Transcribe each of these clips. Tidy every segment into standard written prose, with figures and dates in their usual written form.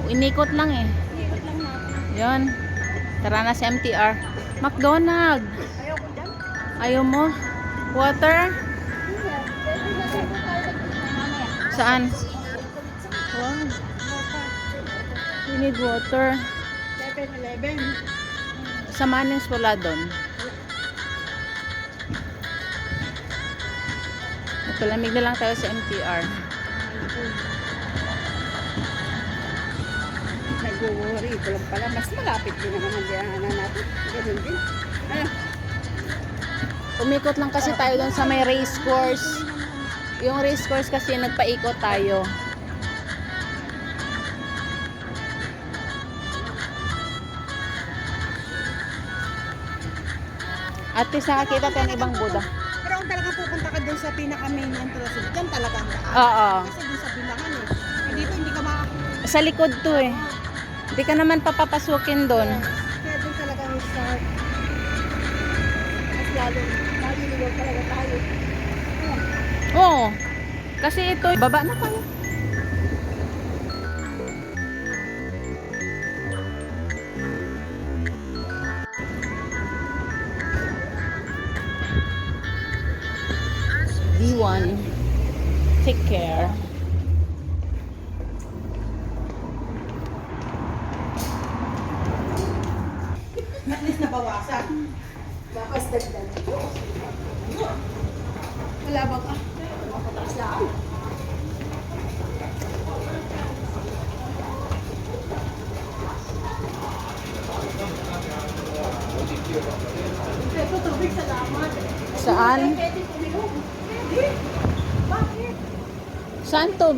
Inikot lang eh. Ikot lang natin. Yun. Tara na sa MTR. McDonald. Ayaw ko dyan. Ayaw mo? Water? Hindi. Pwede na rin tayo mamaya. Saan? Wow. We need water. 7-Eleven. Sa Mannings wala doon. Palamig na lang tayo sa MTR. Nag-worry. Ito lang pala. Mas malapit din naman diyan natin. Ganun din. Ano? Umikot lang kasi tayo doon sa may race course. Yung race course kasi nagpaikot tayo. At least nakakita tayo ng ibang Buddha. Pero kung talaga pupunta ka dun sa pinaka-main entrance, dyan talaga ang daan. Oo. Kasi dun sa bilangan eh. Eh dito hindi ka makakita. Sa likod to eh. Hindi ka naman papapasukin doon. Kaya dun talaga ang start. Mas lalo talaga tayo. Oo. Kasi ito, baba na tayo. D1. Take care. At least nabawasan. Bakas dagdag. Wala ba ka? Mapataas lang. Ito tubig, salamat. Saan? Pwede tumilog. Pwede. Bakit? Saan to?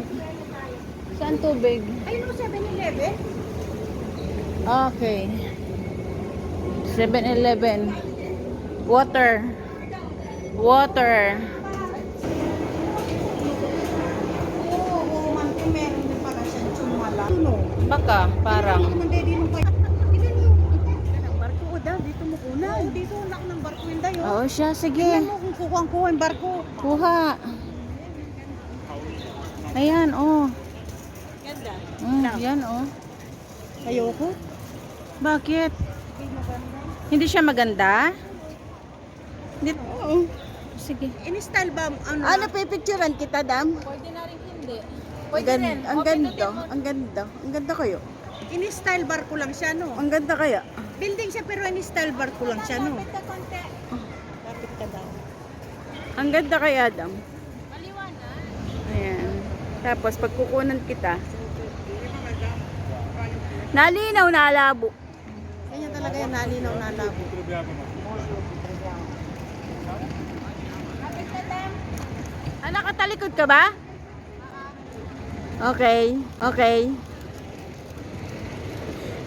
Saan tubig? Ayun o, 7-Eleven. Okay. 7-Eleven. Water. Water. Oo, manti meron din pala siya tsumala. Tuno. Baka, parang. Hindi, di mo kayo. Ilan yung ang barko o daw, dito mo kuna. Oo, dito ang laki ng barko yun daw. Oo siya, sige. Tingnan mo kung kukuha yung barko. Kuha. Ayan, oh. Ganda. Yan, oh. Ayoko. Bakit? Hindi maganda. Hindi siya maganda? Hindi. Oo. Sige. In-style ba? Ano, pipicturean kita, Dam? Pwede na rin hindi. Ang ganda. Ang ganda. Ang ganda kayo. In-style barko lang siya, no? Ang ganda kaya. Building siya pero in-style barko lang siya, no? Lapit ka daw. Ang ganda kay Adam. Ayan. Tapos pagkukunan kita. Nalinaw na labo. Ganyan talaga yan, nalinaw na labo. Nakatalikod ka ba? Okay. Okay.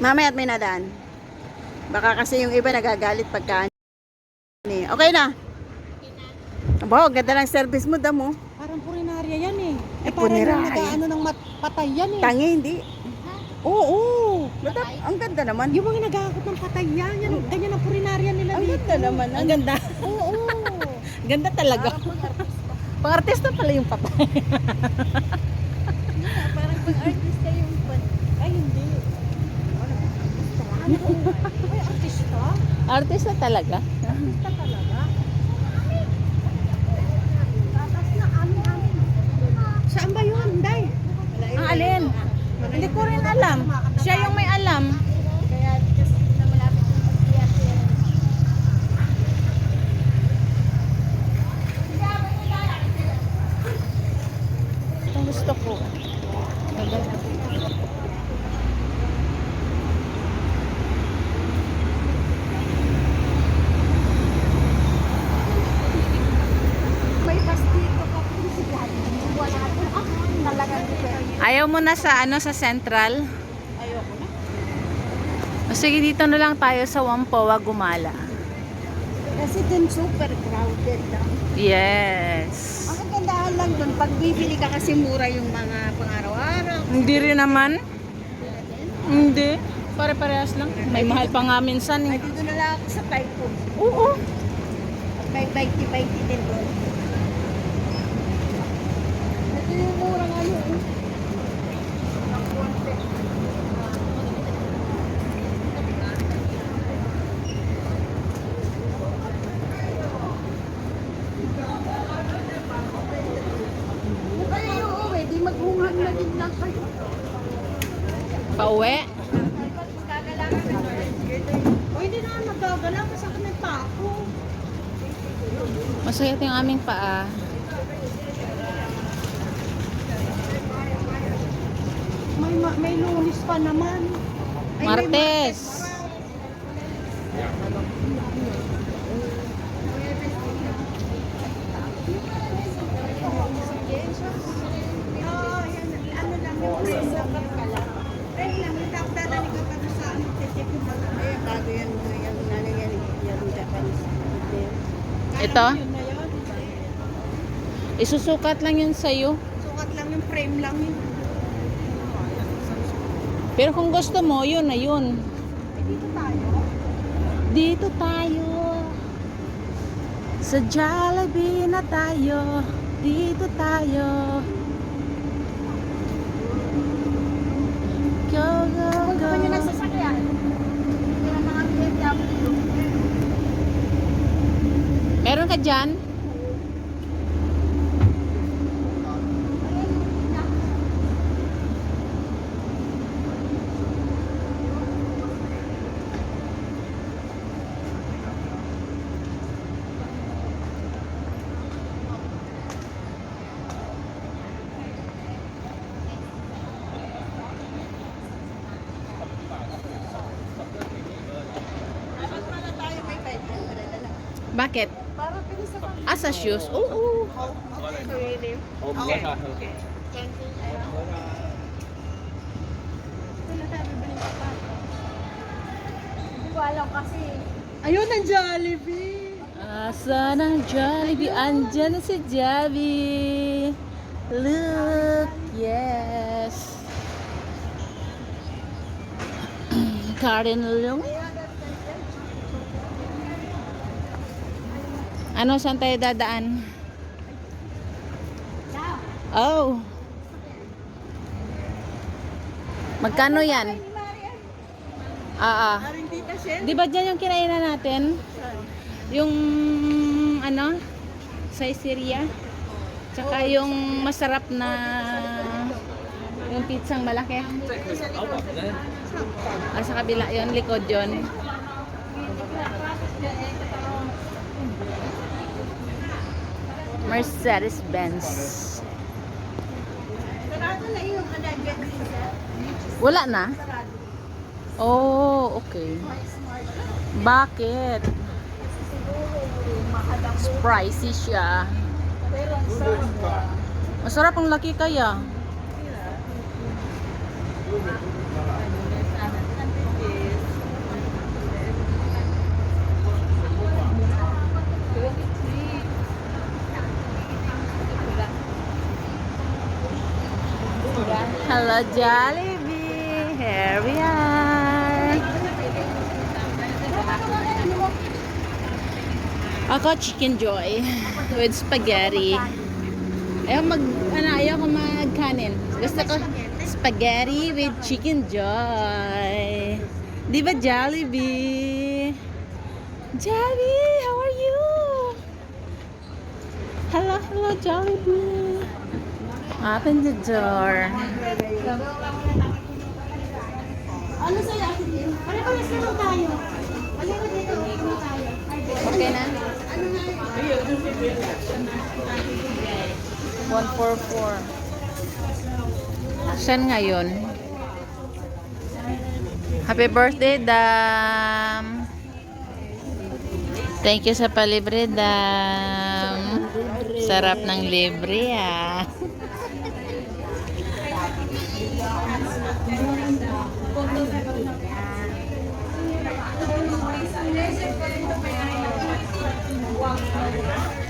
Mamaya at may nadaan. Baka kasi yung iba nagagalit pagka okay na? Aba, ganda ng service mo, Damo. Parang purinarya yan eh. Parang yung nag-ano ng patay yan eh. Tangi, hindi. Oo. Ang ganda naman. Yung mga nag-aakot ng patay yan. Ganyan ang purinarya nila dito. Ang ganda naman. Ang ganda. Oo. Ganda talaga. Pang-artista pala yung patay. Parang pang-artista yung ay, hindi. Ay, artista? Artista talaga. Artista talaga. Tatas na amin. Saan ba yun, Day? Ang alin? Hindi ko rin alam. Siya yung may alam. Kaya just na malapit yung pag-iate. Itong gusto ko. May pastito pa po sila. Wala po. Talagang Ayaw mo na sa ano sa Central? ayoko na. O sige, dito na lang tayo sa Whampoa Gumala. Kasi dun super crowded lang. Yes. Ang kagandahan lang dun, pag bibili ka kasi mura yung mga pang-araw-araw. Hindi rin naman. Hindi. Pare-parehas lang. May mahal pa nga minsan Ay, eh. dito na lang ako sa Typhoon. Oo. At may 20-20 din doon. Ito yung mura nga yun. Ang konti. Pauwi. O hindi na magagala kasi kami pa ako. Masaya yung aming paa. May Lunes pa naman. Ay, may Martes. Ano lang yung friend lang. Friend lang, dadali ka pa sa ano, check mo ba? Eh, bago yan, yung Japanese. Ito? Yun na yun. Isusukat lang yun sa'yo. Sukat lang yung frame lang yun. Pero kung gusto mo, yun na yun. Eh, dito tayo. Dito tayo. Sa Jollibee na tayo. Dito tayo. Go, go, Kung go. pa nyo nagsasakyan. Yung mga BMW. Meron ka dyan? Bakit? Para pinis sa pag- Sa shoes? Oo. Really? Okay. Hindi ko alam kasi. Ayun ang Jollibee. Asa ng Jollibee? Andyan na si Jollibee. Look, yes. Karen Lung. Ano, saan tayo dadaan? Oh. Magkano yan? Aring tita Shell. Di ba dyan yung kinainan natin? Yung, ano? Caesarea? Tsaka yung masarap na yung pizzang malaki. Sa kabila yun, likod yun. Mercedes-Benz. Sarado na yung anagyan nila. Wala na? Oh, okay. Bakit? Pricey siya. Pero ang sarap. Masarap ang laki kaya. Hello Jollibee, here we are. Ako Chicken Joy with spaghetti. Ayaw ko mag-kanin. Gusto ko spaghetti with Chicken Joy. Di ba Jollibee? Jollibee, how are you? Hello Jollibee. Open the door. Ano sa'yo, Ate Jim? Pare-pares na lang tayo. Halika dito, dito tayo. Okay na? Ano na yun? 144. Saan ngayon? Happy birthday, Dam! Thank you sa palibre, Dam! Sarap ng libre, ah! Thank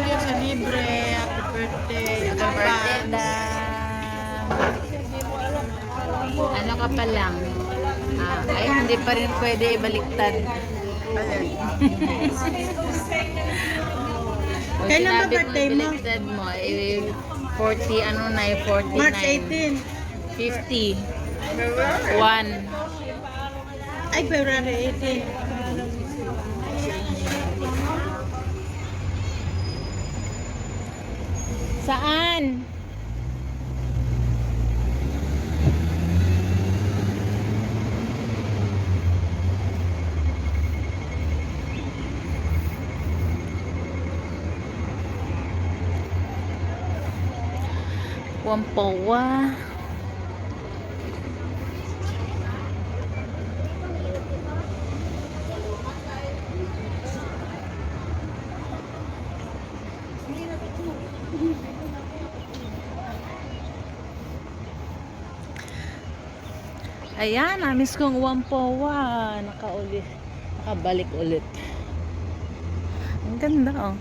you sa libre. Happy birthday. Happy birthday, Dam! Ano ka pa lang? Ay, hindi pa rin pwede ibaliktad. Kung Kailan ba sinabi birthday mo? ibaliktad mo, 40, ano na, 49. March 18. 50. 1. Ay, February 18. Saan? Wampoa. Ayan, namiss kong Wampoa. Nakabalik ulit. Ang ganda oh.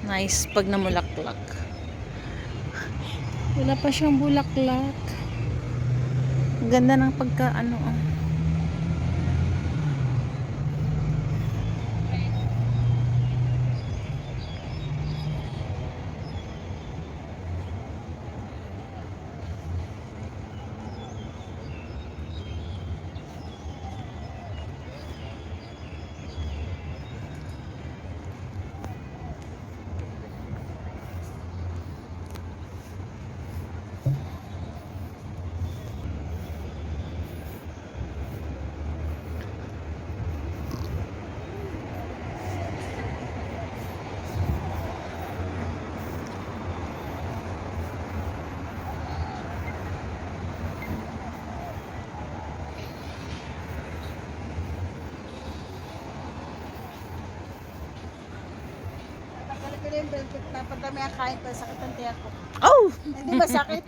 Nice pag namulaklak. Wala pa siyang bulaklak. Ang ganda ng pagka ano oh. Dapat kami ang kain pa, sakit ang tiyak ko. Oh! Hindi ba sakit?